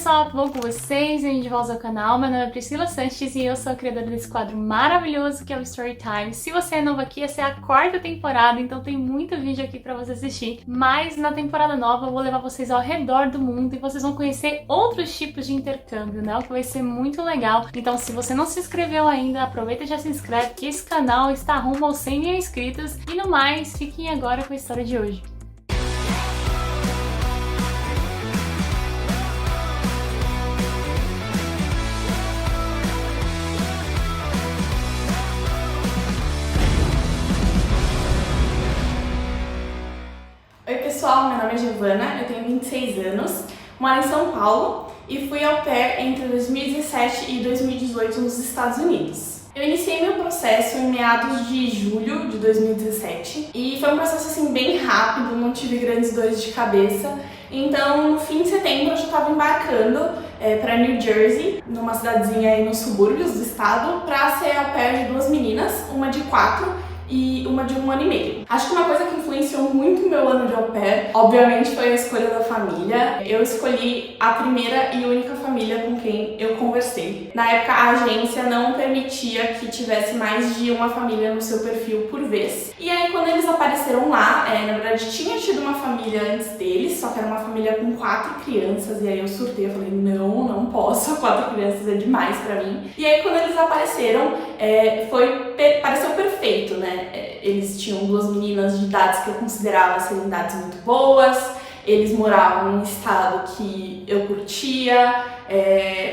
pessoal, tudo bom com vocês? Bem-vindos de volta ao canal, meu nome é Priscila Sanches e eu sou a criadora desse quadro maravilhoso que é o Storytime. Se você é novo aqui, essa é a 4ª temporada, então tem muito vídeo aqui pra você assistir. Mas na temporada nova eu vou levar vocês ao redor do mundo e vocês vão conhecer outros tipos de intercâmbio, né? O que vai ser muito legal. Então se você não se inscreveu ainda, aproveita e já se inscreve, que esse canal está rumo aos 100 mil inscritos. E no mais, fiquem agora com a história de hoje. Oi pessoal, meu nome é Giovana, eu tenho 26 anos, moro em São Paulo e fui au pair entre 2017 e 2018 nos Estados Unidos. Eu iniciei meu processo em meados de julho de 2017 e foi um processo assim bem rápido, não tive grandes dores de cabeça. Então no fim de setembro eu já estava embarcando para New Jersey, numa cidadezinha aí nos subúrbios do estado, para ser au pair de 2 meninas, uma de 4 e uma de 1 ano e meio. Acho que uma coisa que influenciou muito o meu ano de au pair, obviamente, foi a escolha da família. Eu escolhi a primeira e única família com quem eu conversei. Na época, a agência não permitia que tivesse mais de uma família no seu perfil por vez. E aí, quando eles apareceram lá, na verdade, tinha tido uma família antes deles, só que era uma família com 4 crianças, e aí eu surtei, eu falei, não posso, 4 crianças é demais pra mim. E aí, quando eles apareceram, pareceu perfeito, né? Eles tinham 2 meninas de idades que eu considerava serem idades muito boas, eles moravam num estado que eu curtia,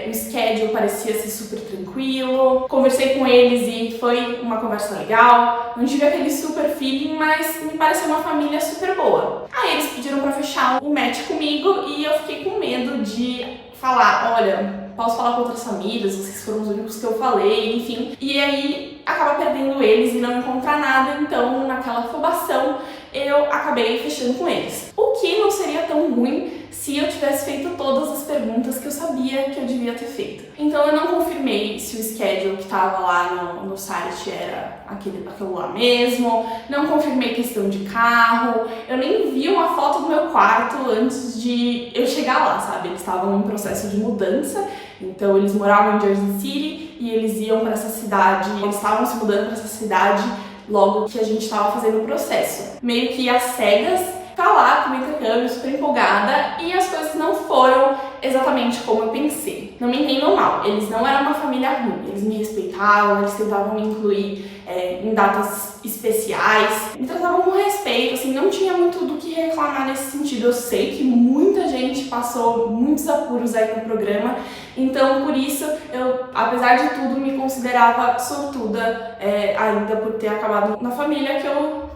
o schedule parecia ser super tranquilo, conversei com eles e foi uma conversa legal, não tive aquele super feeling, mas me pareceu uma família super boa. Aí eles pediram pra fechar um match comigo e eu fiquei com medo de falar, olha, posso falar com outras famílias, vocês foram os únicos que eu falei, enfim. E aí acaba perdendo eles e não encontrar nada, então naquela afobação eu acabei fechando com eles. O que não seria tão ruim se eu tivesse feito todas as perguntas que eu sabia que eu devia ter feito. Então eu não confirmei se o schedule que estava lá no site era aquilo lá mesmo, não confirmei questão de carro, eu nem vi uma foto do meu quarto antes de eu chegar lá, sabe? Eles estavam em processo de mudança, então eles moravam em Jersey City e eles iam para essa cidade, eles estavam se mudando para essa cidade logo que a gente estava fazendo o processo. Meio que às cegas, tá lá com o intercâmbio, super empolgada, e as coisas não foram exatamente como eu pensei. Não me entendam mal, eles não eram uma família ruim, eles me respeitavam, eles tentavam me incluir em datas especiais, me tratavam com respeito, assim, não tinha muito do que reclamar nesse sentido. Eu sei que muita gente passou muitos apuros aí no programa, então por isso eu, apesar de tudo, me considerava sortuda ainda por ter acabado na família que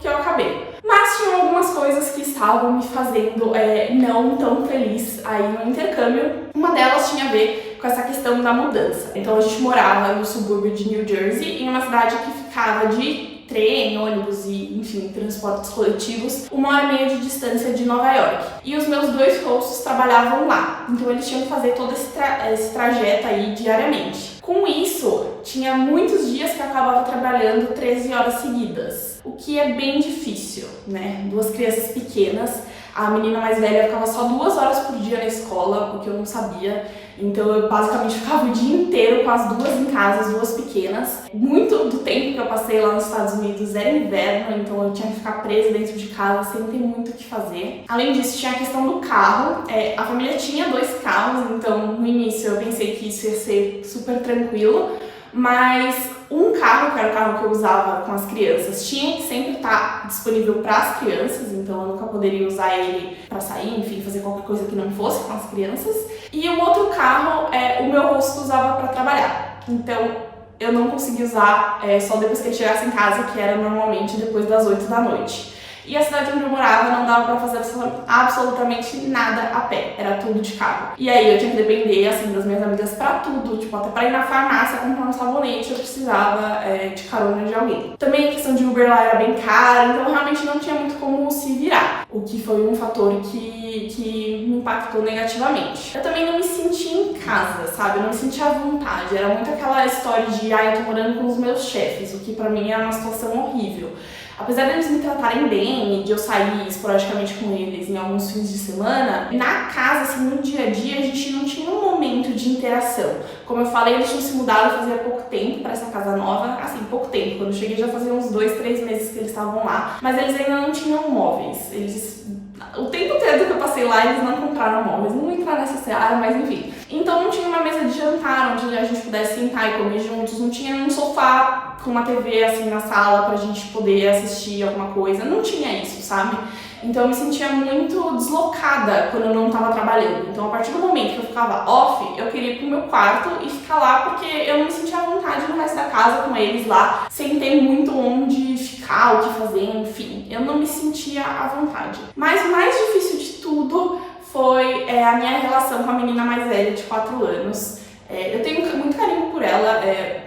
eu acabei. Mas tinham algumas coisas que estavam me fazendo não tão feliz aí no intercâmbio. Uma delas tinha a ver com essa questão da mudança. Então a gente morava no subúrbio de New Jersey, em uma cidade que ficava de trem, ônibus e, enfim, transportes coletivos, 1h30 de distância de Nova York. E os meus 2 hosts trabalhavam lá, então eles tinham que fazer todo esse trajeto aí diariamente. Com isso, tinha muitos dias que eu acabava trabalhando 13 horas seguidas, o que é bem difícil, né? 2 crianças pequenas, a menina mais velha ficava só 2 horas por dia na escola, o que eu não sabia. Então eu basicamente ficava o dia inteiro com as 2 em casa, as 2 pequenas. Muito do tempo que eu passei lá nos Estados Unidos era inverno, então eu tinha que ficar presa dentro de casa sem ter muito o que fazer. Além disso, tinha a questão do carro. A família tinha 2 carros, então no início eu pensei que isso ia ser super tranquilo. Mas um carro, que era o carro que eu usava com as crianças, tinha que sempre estar disponível para as crianças, então eu nunca poderia usar ele para sair, enfim, fazer qualquer coisa que não fosse com as crianças. E o outro carro, o meu rosto usava para trabalhar, então eu não conseguia usar só depois que ele chegasse em casa, que era normalmente depois das 8 da noite. E a cidade onde eu morava não dava pra fazer absolutamente nada a pé, era tudo de carro. E aí eu tinha que depender, assim, das minhas amigas pra tudo, tipo, até pra ir na farmácia comprar um sabonete, eu precisava de carona de alguém. Também a questão de Uber lá era bem cara, então realmente não tinha muito como se virar, o que foi um fator que me impactou negativamente. Eu também não me sentia em casa, sabe? Eu não me sentia à vontade, era muito aquela história de, eu tô morando com os meus chefes, o que pra mim era uma situação horrível. Apesar deles me tratarem bem e de eu sair esporadicamente com eles em alguns fins de semana, na casa, assim, no dia a dia, a gente não tinha um interação. Como eu falei, eles tinham se mudado fazia pouco tempo para essa casa nova, assim, pouco tempo. Quando eu cheguei já fazia uns 2, 3 meses que eles estavam lá, mas eles ainda não tinham móveis. O tempo todo que eu passei lá, eles não compraram móveis. Não vou entrar nessa seara, mas enfim. Então não tinha uma mesa de jantar onde a gente pudesse sentar e comer juntos, não tinha um sofá com uma TV assim na sala pra gente poder assistir alguma coisa, não tinha isso, sabe? Então eu me sentia muito deslocada quando eu não estava trabalhando. Então a partir do momento que eu ficava off, eu queria ir pro meu quarto e ficar lá porque eu não me sentia à vontade no resto da casa com eles lá, sem ter muito onde ficar, o que fazer, enfim. Eu não me sentia à vontade. Mas o mais difícil de tudo foi a minha relação com a menina mais velha de 4 anos. Eu tenho muito carinho por ela,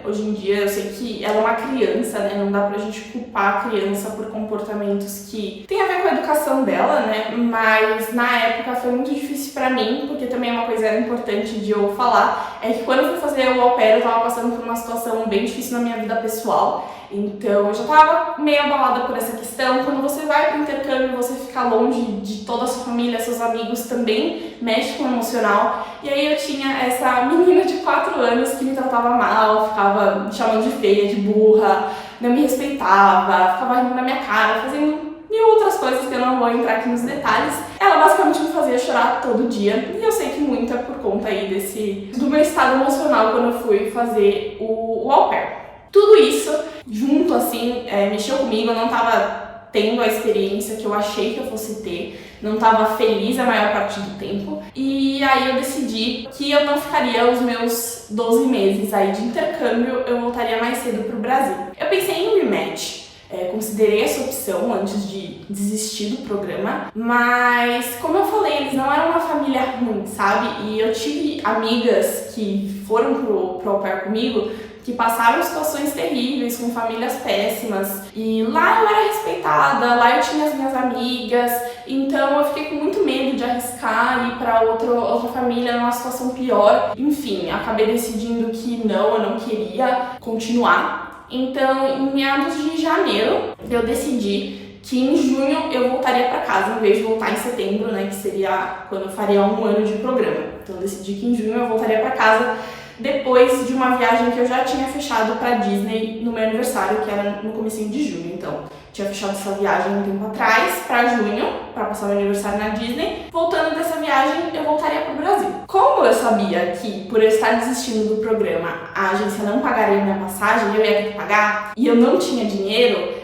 hoje em dia eu sei que ela é uma criança, né? Não dá pra gente culpar a criança por comportamentos que tem a ver com a educação dela, né? Mas na época foi muito difícil pra mim, porque também é uma coisa importante de eu falar, é que quando eu fui fazer o au pair eu tava passando por uma situação bem difícil na minha vida pessoal. Então eu já tava meio abalada por essa questão. Quando você vai pro intercâmbio, você fica longe de toda a sua família, seus amigos, também mexe com o emocional. E aí eu tinha essa menina de 4 anos que me tratava mal, ficava me chamando de feia, de burra, não me respeitava, ficava rindo na minha cara, fazendo mil outras coisas que eu não vou entrar aqui nos detalhes. Ela basicamente me fazia chorar todo dia. E eu sei que muito é por conta aí do meu estado emocional quando eu fui fazer o au pair. Tudo isso, junto assim, mexeu comigo, eu não tava tendo a experiência que eu achei que eu fosse ter, não tava feliz a maior parte do tempo, e aí eu decidi que eu não ficaria os meus 12 meses aí de intercâmbio, eu voltaria mais cedo pro Brasil. Eu pensei em rematch, considerei essa opção antes de desistir do programa, mas como eu falei, eles não eram uma família ruim, sabe? E eu tive amigas que foram pro au pair comigo, que passaram situações terríveis, com famílias péssimas. E lá eu era respeitada, lá eu tinha as minhas amigas, então eu fiquei com muito medo de arriscar ir para outra família numa situação pior. Enfim, acabei decidindo que não, eu não queria continuar. Então, em meados de janeiro, eu decidi que em junho eu voltaria para casa, em vez de voltar em setembro, né, que seria quando eu faria 1 ano de programa. Então, eu decidi que em junho eu voltaria para casa, depois de uma viagem que eu já tinha fechado para Disney no meu aniversário, que era no comecinho de junho. Então, tinha fechado essa viagem um tempo atrás, para junho, para passar meu aniversário na Disney. Voltando dessa viagem, eu voltaria para o Brasil. Como eu sabia que, por eu estar desistindo do programa, a agência não pagaria minha passagem, eu ia ter que pagar, e eu não tinha dinheiro,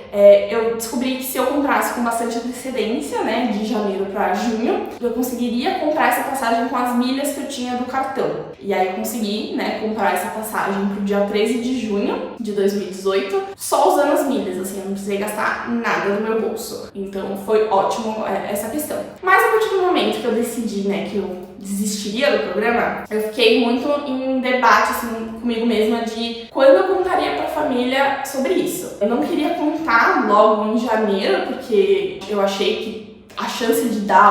eu descobri que se eu comprasse com bastante antecedência, né, de janeiro para junho, eu conseguiria comprar essa passagem com as milhas que eu tinha do cartão. E aí eu consegui, né, comprar essa passagem pro dia 13 de junho de 2018, só usando as milhas, assim, eu não precisei gastar nada do meu bolso. Então foi ótimo essa questão. Mas a partir do momento que eu decidi, né, que eu desistiria do programa, eu fiquei muito em debate assim, comigo mesma de quando eu contaria pra família sobre isso. Eu não queria contar logo em janeiro, porque eu achei que a chance de dar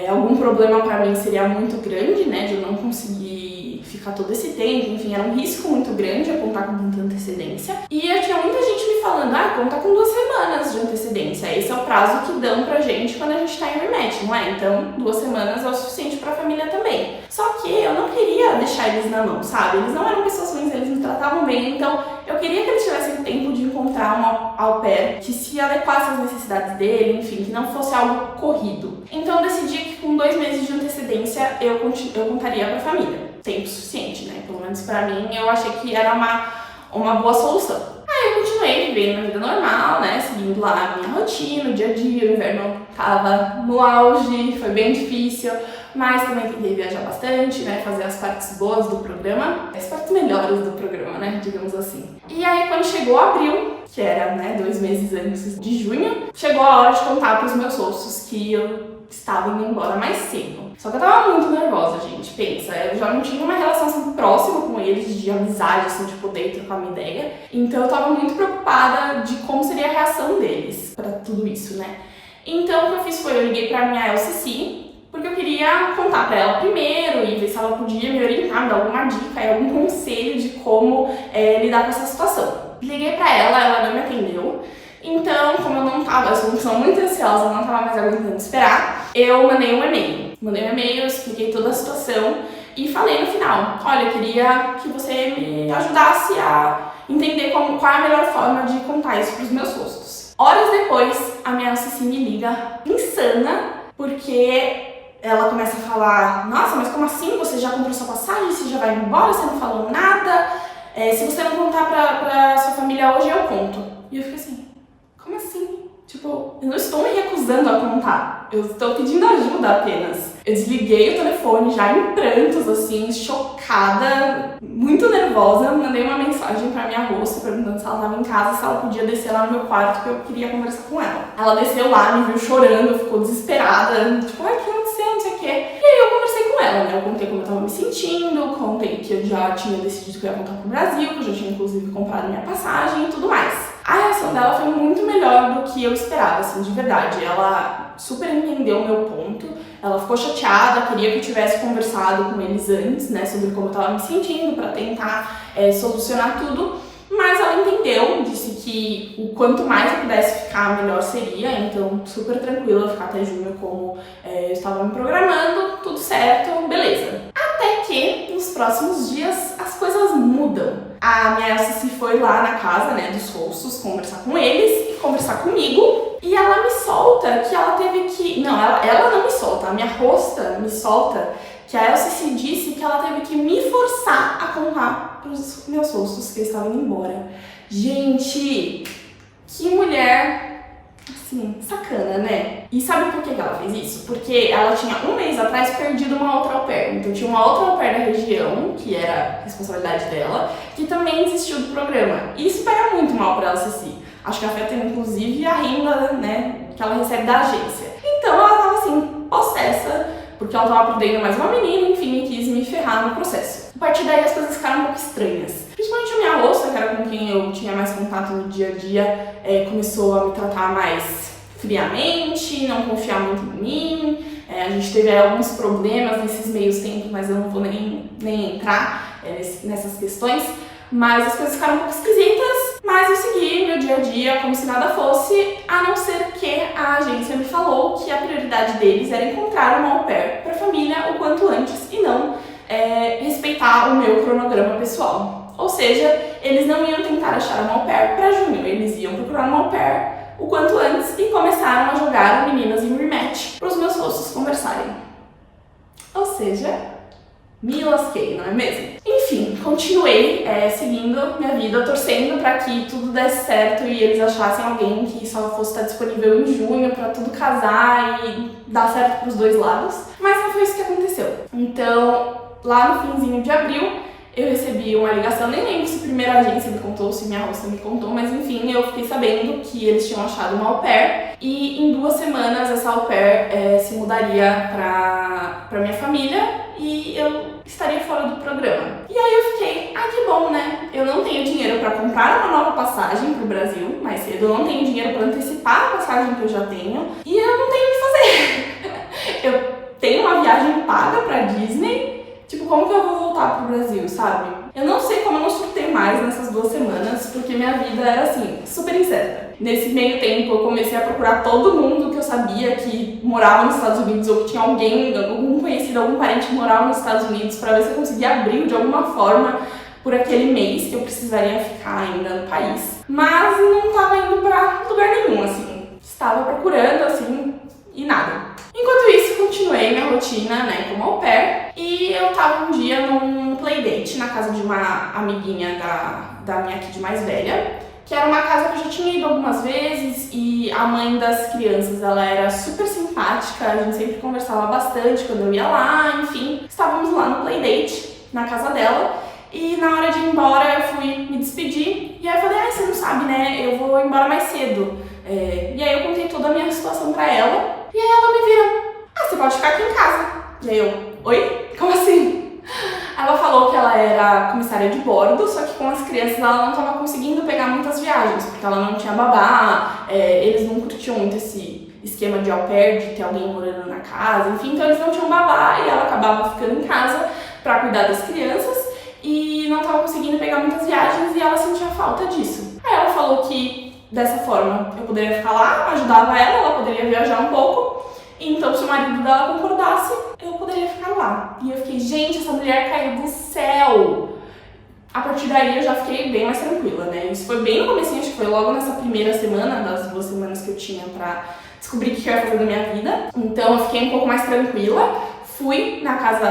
algum problema pra mim seria muito grande, né, de eu não conseguir ficar todo esse tempo, enfim, era um risco muito grande eu contar com tanta antecedência. E eu tinha muita gente me falando, conta com 2 semanas de antecedência, esse é o prazo que dão pra gente quando a gente tá em rematch, não é? Então 2 semanas é o suficiente pra família também. Só que eu não queria deixar eles na mão, sabe? Eles não eram pessoas ruins, eles me tratavam bem, então eu queria que eles tivessem tempo de encontrar um au pair que se adequasse às necessidades dele, enfim, que não fosse algo corrido. Então eu decidi que com 2 meses de antecedência eu contaria pra família. Tempo suficiente, né? Pelo menos pra mim, eu achei que era uma boa solução. Aí eu continuei vivendo minha vida normal, né? Seguindo lá a minha rotina, o dia a dia, o inverno tava no auge, foi bem difícil, mas também tentei viajar bastante, né? Fazer as partes boas do programa, as partes melhores do programa, né? Digamos assim. E aí quando chegou abril, que era, né, 2 meses antes de junho, chegou a hora de contar pros meus sócios que eu estava indo embora mais cedo. Só que eu tava muito nervosa, gente, pensa, eu já não tinha uma relação assim, próxima com eles, de amizade, assim, de poder trocar uma ideia. Então eu tava muito preocupada de como seria a reação deles pra tudo isso, né? Então o que eu fiz foi, eu liguei pra minha LCC, porque eu queria contar pra ela primeiro e ver se ela podia me orientar, me dar alguma dica e algum conselho de como lidar com essa situação. Liguei pra ela não me atendeu. Então, como eu sou uma pessoa muito ansiosa, não tava mais aguentando esperar, eu mandei um e-mail. Eu expliquei toda a situação e falei no final, olha, eu queria que você me ajudasse a entender qual é a melhor forma de contar isso pros meus rostos. Horas depois, a minha Cici me liga insana, porque ela começa a falar, nossa, mas como assim? Você já comprou sua passagem? Você já vai embora? Você não falou nada? Se você não contar pra sua família hoje, eu conto. E eu fico assim, como assim? Tipo, eu não estou me recusando a contar. Eu estou pedindo ajuda apenas. Eu desliguei o telefone já em prantos, assim, chocada, muito nervosa. Mandei uma mensagem pra minha host perguntando se ela estava em casa, se ela podia descer lá no meu quarto, que eu queria conversar com ela. Ela desceu lá, me viu chorando, ficou desesperada, tipo, ai, o que aconteceu, não sei o quê. E aí eu conversei com ela, né? Eu contei como eu tava me sentindo, contei que eu já tinha decidido que eu ia voltar pro Brasil, que eu já tinha inclusive comprado minha passagem e tudo mais. A reação dela foi muito melhor do que eu esperava, assim, de verdade. Ela super entendeu o meu ponto, ela ficou chateada, queria que eu tivesse conversado com eles antes, né, sobre como eu tava me sentindo, pra tentar solucionar tudo. Mas ela entendeu, disse que o quanto mais eu pudesse ficar, melhor seria, então super tranquila ficar até junho como eu estava me programando, tudo certo, beleza. Até que nos próximos dias as coisas mudam. A minha Cici foi lá na casa, né, dos rostos conversar com eles e conversar comigo, e ela me solta que ela teve que... Não, ela não me solta, a minha hosta me solta que a Cici disse que ela teve que me forçar a contar pros meus rostos que eles estavam indo embora. Gente, que mulher, assim, sacana, né? E sabe por que ela fez isso? Porque ela tinha um mês atrás perdido uma outra au pair. Então tinha uma outra au pair da região, que era responsabilidade dela, que também desistiu do programa. E isso pega muito mal pra ela, Cici. Acho que afeta inclusive a renda, né, que ela recebe da agência. Então ela tava assim, possessa, porque ela tava perdendo mais uma menina, enfim, e quis me ferrar no processo. A partir daí as coisas ficaram um pouco estranhas. Principalmente a minha roça, que era com quem eu tinha mais contato no dia a dia, começou a me tratar mais friamente, não confiar muito em mim. A gente teve alguns problemas nesses meios tempos, mas eu não vou nem entrar nessas questões. Mas as coisas ficaram um pouco esquisitas, mas eu segui meu dia a dia como se nada fosse, a não ser que a agência me falou que a prioridade deles era encontrar uma au pair para a família o quanto antes e não respeitar o meu cronograma pessoal. Ou seja, eles não iam tentar achar uma au pair para junho, eles iam procurar uma au pair o quanto antes e começaram a jogar meninas em rematch para os meus rostos conversarem. Ou seja, me lasquei, não é mesmo? Enfim, continuei seguindo minha vida, torcendo para que tudo desse certo e eles achassem alguém que só fosse estar disponível em junho para tudo casar e dar certo para os dois lados. Mas não foi isso que aconteceu. Então, lá no finzinho de abril, eu recebi uma ligação, nem lembro se a primeira agência me contou, se minha hosta me contou, mas enfim, eu fiquei sabendo que eles tinham achado uma au pair e em 2 semanas essa au pair se mudaria pra minha família e eu estaria fora do programa. E aí eu fiquei, que bom, né? Eu não tenho dinheiro pra comprar uma nova passagem pro Brasil mais cedo, eu não tenho dinheiro pra antecipar a passagem que eu já tenho e eu não tenho o que fazer. Eu tenho uma viagem paga pra Disney. Tipo, como que eu vou voltar pro Brasil, sabe? Eu não sei como eu não surtei mais nessas 2 semanas, porque minha vida era assim, super incerta. Nesse meio tempo eu comecei a procurar todo mundo que eu sabia que morava nos Estados Unidos ou que tinha algum conhecido, algum parente que morava nos Estados Unidos pra ver se eu conseguia abrir de alguma forma por aquele mês que eu precisaria ficar ainda no país. Mas não tava indo pra lugar nenhum, assim. Estava procurando, assim, e nada. Enquanto isso, continuei minha rotina, né, como au pair, e eu tava um dia num playdate na casa de uma amiguinha da minha kid mais velha, que era uma casa que eu já tinha ido algumas vezes, e a mãe das crianças, ela era super simpática, a gente sempre conversava bastante quando eu ia lá, enfim. Estávamos lá no playdate, na casa dela, e na hora de ir embora eu fui me despedir, e aí eu falei, você não sabe, né, eu vou embora mais cedo. E aí eu contei toda a minha situação pra ela, e aí ela me vira, você pode ficar aqui em casa. E aí eu, oi? Como assim? Ela falou que ela era comissária de bordo, só que com as crianças ela não estava conseguindo pegar muitas viagens, porque ela não tinha babá, eles não curtiam muito esse esquema de au pair, de ter alguém morando na casa, enfim, então eles não tinham babá e ela acabava ficando em casa pra cuidar das crianças e não estava conseguindo pegar muitas viagens e ela sentia falta disso. Aí ela falou que dessa forma eu poderia ficar lá, ajudava ela poderia viajar um pouco, então se o marido dela concordasse, eu poderia ficar lá. lá. E eu fiquei, gente, essa mulher caiu do céu. A partir daí eu já fiquei bem mais tranquila, né? Isso foi bem no comecinho, acho que foi logo nessa primeira semana, das 2 semanas que eu tinha pra descobrir o que eu ia fazer da minha vida. Então eu fiquei um pouco mais tranquila. Fui na casa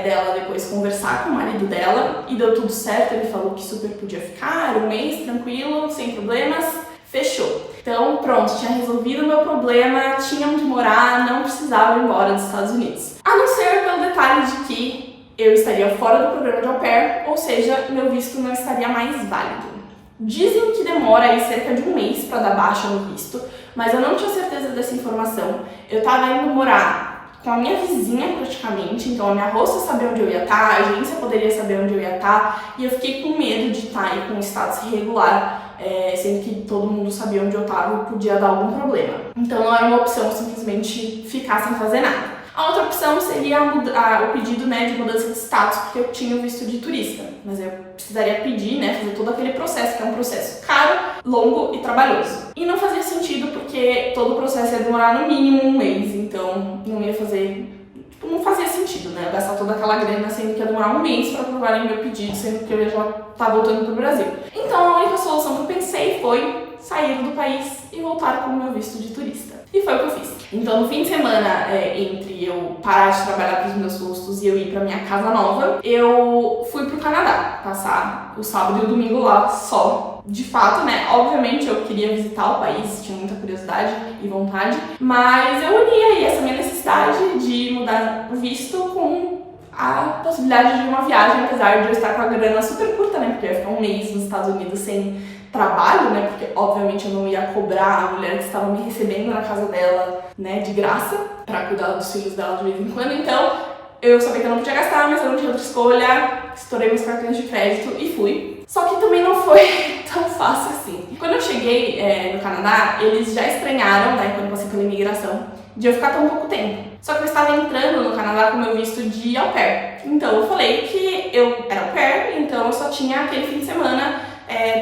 dela depois conversar com o marido dela e deu tudo certo. Ele falou que super podia ficar, um mês tranquilo, sem problemas, fechou. Então pronto, tinha resolvido o meu problema, tinha onde morar, não precisava ir embora dos Estados Unidos. A não ser pelo detalhe de que eu estaria fora do programa de au pair, ou seja, meu visto não estaria mais válido. Dizem que demora aí cerca de um mês para dar baixa no visto, mas eu não tinha certeza dessa informação. Eu estava indo morar com a minha vizinha praticamente, então a minha host sabia onde eu ia estar, a agência poderia saber onde eu ia estar, e eu fiquei com medo de estar aí com um status irregular, sendo que todo mundo sabia onde eu estava e podia dar algum problema. Então não era uma opção simplesmente ficar sem fazer nada. A outra opção seria o pedido, né, de mudança de status, porque eu tinha o visto de turista, mas eu precisaria pedir, né, fazer todo aquele processo, que é um processo caro, longo e trabalhoso. E não fazia sentido porque todo o processo ia demorar no mínimo um mês, então não ia fazer, não fazia sentido, né, eu gastar toda aquela grana sendo que ia demorar um mês para aprovarem meu pedido, sendo que eu já tá voltando pro Brasil. Então a única solução que eu pensei foi sair do país e voltar com o meu visto de turista. E foi o que eu fiz. Então, no fim de semana, entre eu parar de trabalhar para os meus custos e eu ir para minha casa nova, eu fui pro Canadá, passar o sábado e o domingo lá só. De fato, né, obviamente eu queria visitar o país, tinha muita curiosidade e vontade, mas eu uni aí essa minha necessidade de mudar o visto com a possibilidade de uma viagem, apesar de eu estar com a grana super curta, né, porque eu ia ficar um mês nos Estados Unidos sem trabalho, né, porque obviamente eu não ia cobrar a mulher que estava me recebendo na casa dela, né, de graça, pra cuidar dos filhos dela de vez em quando. Então eu sabia que eu não podia gastar, mas eu não tinha outra escolha, estourei meus cartões de crédito e fui. Só que também não foi tão fácil assim. Quando eu cheguei no Canadá, eles já estranharam, né, quando eu passei pela imigração, de eu ficar tão pouco tempo. Só que eu estava entrando no Canadá com meu visto de au pair. Então eu falei que eu era au pair, então eu só tinha aquele fim de semana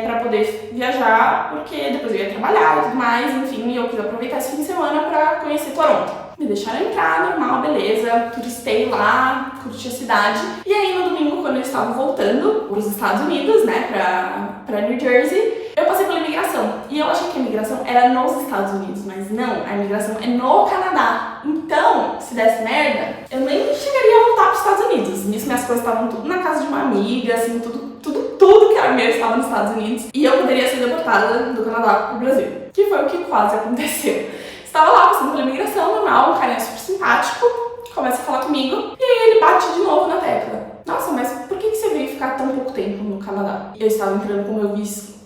para poder viajar, porque depois eu ia trabalhar e tudo mais, enfim, eu quis aproveitar esse fim de semana para conhecer Toronto. Me deixaram entrar, normal, beleza, turistei lá, curti a cidade. E aí no domingo, quando eu estava voltando para os Estados Unidos, né, pra New Jersey, eu passei pela imigração. E eu achei que a imigração era nos Estados Unidos, mas não, a imigração é no Canadá. Então, se desse merda, eu nem chegaria a voltar para os Estados Unidos. Nisso minhas coisas estavam tudo na casa de uma amiga, assim, tudo que era meu estava nos Estados Unidos. E eu poderia ser deportada do Canadá para o Brasil, que foi o que quase aconteceu. Estava lá passando pela imigração, normal, um cara super simpático, começa a falar comigo, e aí ele bate de novo na tecla. Nossa, mas por que você veio ficar tão pouco tempo no Canadá? Eu estava entrando com o meu visto,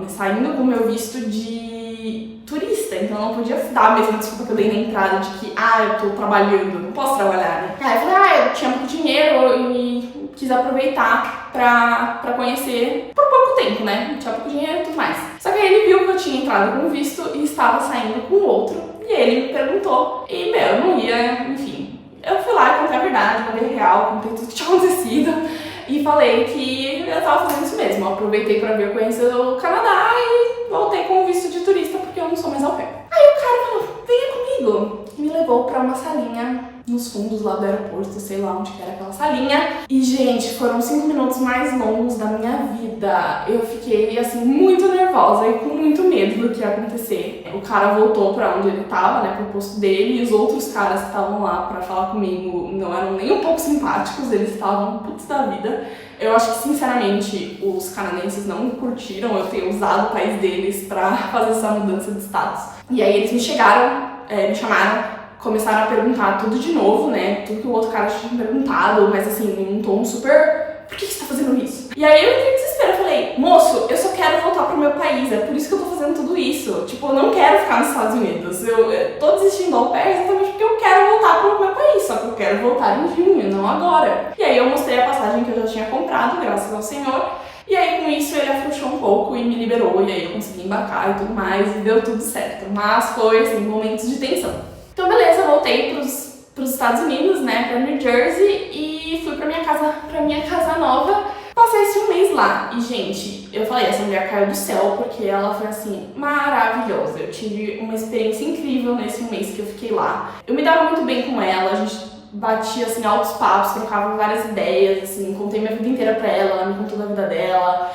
saindo com o meu visto de turista, então eu não podia dar a mesma desculpa que eu dei na entrada de que, eu tô trabalhando, não posso trabalhar, né? Aí eu falei, eu tinha pouco dinheiro e quis aproveitar pra conhecer por pouco tempo, né? Não tinha pouco dinheiro e tudo mais. Só que aí ele viu que eu tinha entrado com visto e estava saindo com outro, e ele me perguntou, e eu não ia, enfim. Eu fui lá e contei a verdade, contei a real, contei tudo que tinha acontecido e falei que eu tava fazendo isso mesmo. Eu aproveitei pra vir conhecer o Canadá e voltei com o visto de turista porque eu não sou mais au pair. Aí o cara falou, venha comigo. Me levou pra uma salinha nos fundos lá do aeroporto, sei lá onde que era aquela salinha. E, gente, foram 5 minutos mais longos da minha vida. Eu fiquei, assim, muito nervosa e com muito medo do que ia acontecer. O cara voltou pra onde ele tava, né, pro posto dele, e os outros caras que estavam lá pra falar comigo não eram nem um pouco simpáticos, eles estavam putos da vida. Eu acho que, sinceramente, os canadenses não curtiram eu ter usado o país deles pra fazer essa mudança de status. E aí eles me chamaram, começaram a perguntar tudo de novo, né? Tudo que o outro cara tinha perguntado, mas assim, num tom super... Por que você tá fazendo isso? E aí eu entrei em desespero, eu falei, moço, eu só quero voltar pro meu país, é por isso que eu tô fazendo tudo isso. Tipo, eu não quero ficar nos Estados Unidos, eu tô desistindo do au pair exatamente porque eu quero voltar pro meu país, só que eu quero voltar em junho, não agora. E aí eu mostrei a passagem que eu já tinha comprado, graças ao Senhor, e aí com isso ele afrouxou um pouco e me liberou, e aí eu consegui embarcar e tudo mais, e deu tudo certo. Mas foi, assim, momentos de tensão. Então beleza, voltei pros Estados Unidos, né, pra New Jersey, e fui pra minha casa nova. Passei esse um mês lá. E, gente, eu falei, essa mulher caiu do céu, porque ela foi, assim, maravilhosa. Eu tive uma experiência incrível nesse mês que eu fiquei lá. Eu me dava muito bem com ela, a gente batia, assim, altos papos, trocava várias ideias, assim, contei minha vida inteira pra ela, ela me contou da vida dela.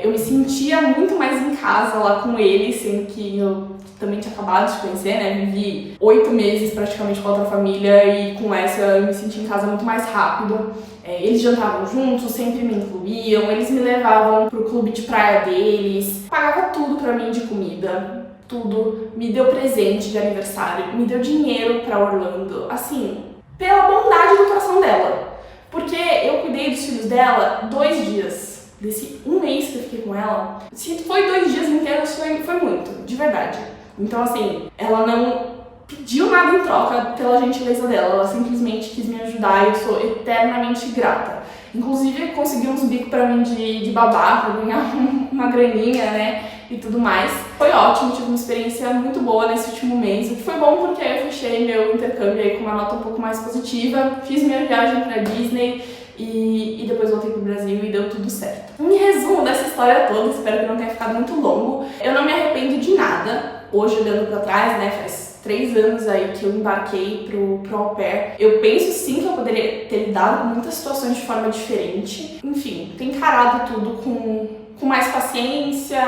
Eu me sentia muito mais em casa lá com ele, sendo que eu também tinha acabado de conhecer, né? Vivi 8 meses praticamente com a outra família e com essa eu me senti em casa muito mais rápido. Eles jantavam juntos, sempre me incluíam, eles me levavam pro clube de praia deles, pagava tudo pra mim de comida, tudo, me deu presente de aniversário, me deu dinheiro pra Orlando, assim, pela bondade do coração dela. Porque eu cuidei dos filhos dela 2 dias. Desse 1 mês que eu fiquei com ela, se foi 2 dias inteiros, foi muito, de verdade. Então, assim, ela não pediu nada em troca pela gentileza dela, ela simplesmente quis me ajudar e eu sou eternamente grata. Inclusive, conseguiu uns bicos pra mim de babá, pra ganhar uma graninha, né, e tudo mais. Foi ótimo, tive uma experiência muito boa nesse último mês, o que foi bom porque eu fechei meu intercâmbio aí com uma nota um pouco mais positiva, fiz minha viagem pra Disney e depois voltei pro Brasil e deu tudo certo. Em resumo dessa história toda, espero que não tenha ficado muito longo, eu não me arrependo de nada. Hoje, olhando pra trás, né, faz 3 anos aí que eu embarquei pro au pair. Eu penso sim que eu poderia ter lidado com muitas situações de forma diferente. Enfim, ter encarado tudo com mais paciência,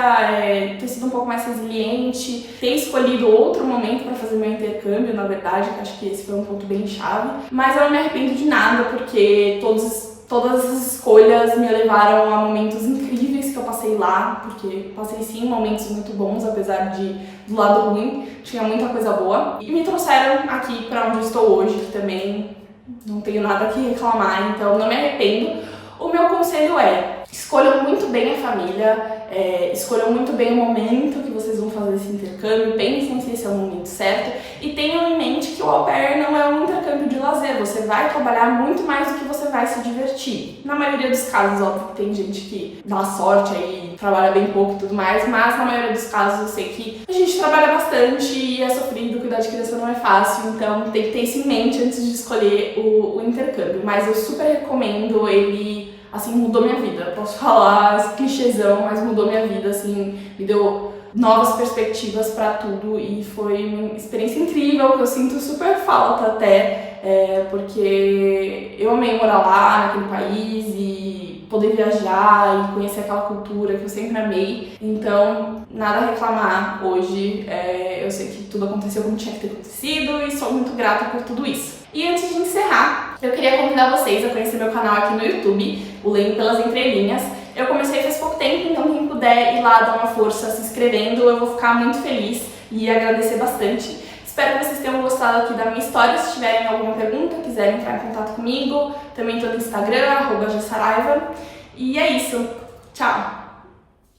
ter sido um pouco mais resiliente, ter escolhido outro momento para fazer meu intercâmbio, na verdade, que acho que esse foi um ponto bem chave. Mas eu não me arrependo de nada, porque todas as escolhas me levaram a momentos incríveis que eu passei lá, porque passei sim momentos muito bons, apesar do lado ruim, tinha muita coisa boa. E me trouxeram aqui para onde eu estou hoje, que também não tenho nada que reclamar, então não me arrependo. O meu conselho é: escolham muito bem a família, escolham muito bem o momento que vocês vão fazer esse intercâmbio, pensem se esse é o momento certo e tenham em mente que o au pair não é um intercâmbio de lazer, você vai trabalhar muito mais do que você vai se divertir. Na maioria dos casos, óbvio que tem gente que dá sorte aí, trabalha bem pouco e tudo mais, mas na maioria dos casos eu sei que a gente trabalha bastante e é sofrido, cuidar de criança não é fácil, então tem que ter isso em mente antes de escolher o intercâmbio. Mas eu super recomendo ele. Assim, mudou minha vida. Posso falar esse clichêzão, mas mudou minha vida, assim, me deu novas perspectivas pra tudo e foi uma experiência incrível, que eu sinto super falta até, porque eu amei morar lá, naquele país, e poder viajar e conhecer aquela cultura que eu sempre amei. Então, nada a reclamar hoje. Eu sei que tudo aconteceu como tinha que ter acontecido e sou muito grata por tudo isso. E antes de encerrar, eu queria convidar vocês a conhecer meu canal aqui no YouTube, o Lendo Pelas Entrelinhas. Eu comecei faz pouco tempo, então quem puder ir lá dar uma força se inscrevendo, eu vou ficar muito feliz e agradecer bastante. Espero que vocês tenham gostado aqui da minha história. Se tiverem alguma pergunta, quiserem entrar em contato comigo, também estou no Instagram, @gsaraiva. E é isso. Tchau!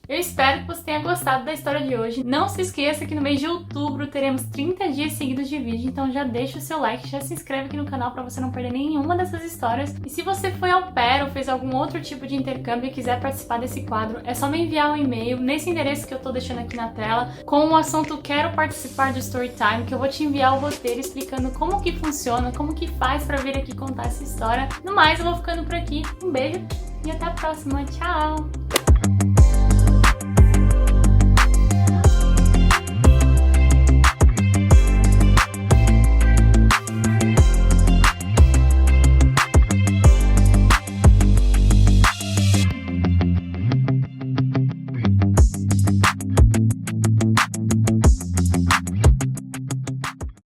Eu espero que você tenha gostado da história de hoje. Não se esqueça que no mês de outubro teremos 30 dias seguidos de vídeo, então já deixa o seu like, já se inscreve aqui no canal para você não perder nenhuma dessas histórias. E se você foi au pair ou fez algum outro tipo de intercâmbio e quiser participar desse quadro, é só me enviar um e-mail nesse endereço que eu tô deixando aqui na tela, com o assunto "Quero participar do Storytime", que eu vou te enviar o roteiro explicando como que funciona, como que faz para vir aqui contar essa história. No mais, eu vou ficando por aqui. Um beijo e até a próxima. Tchau!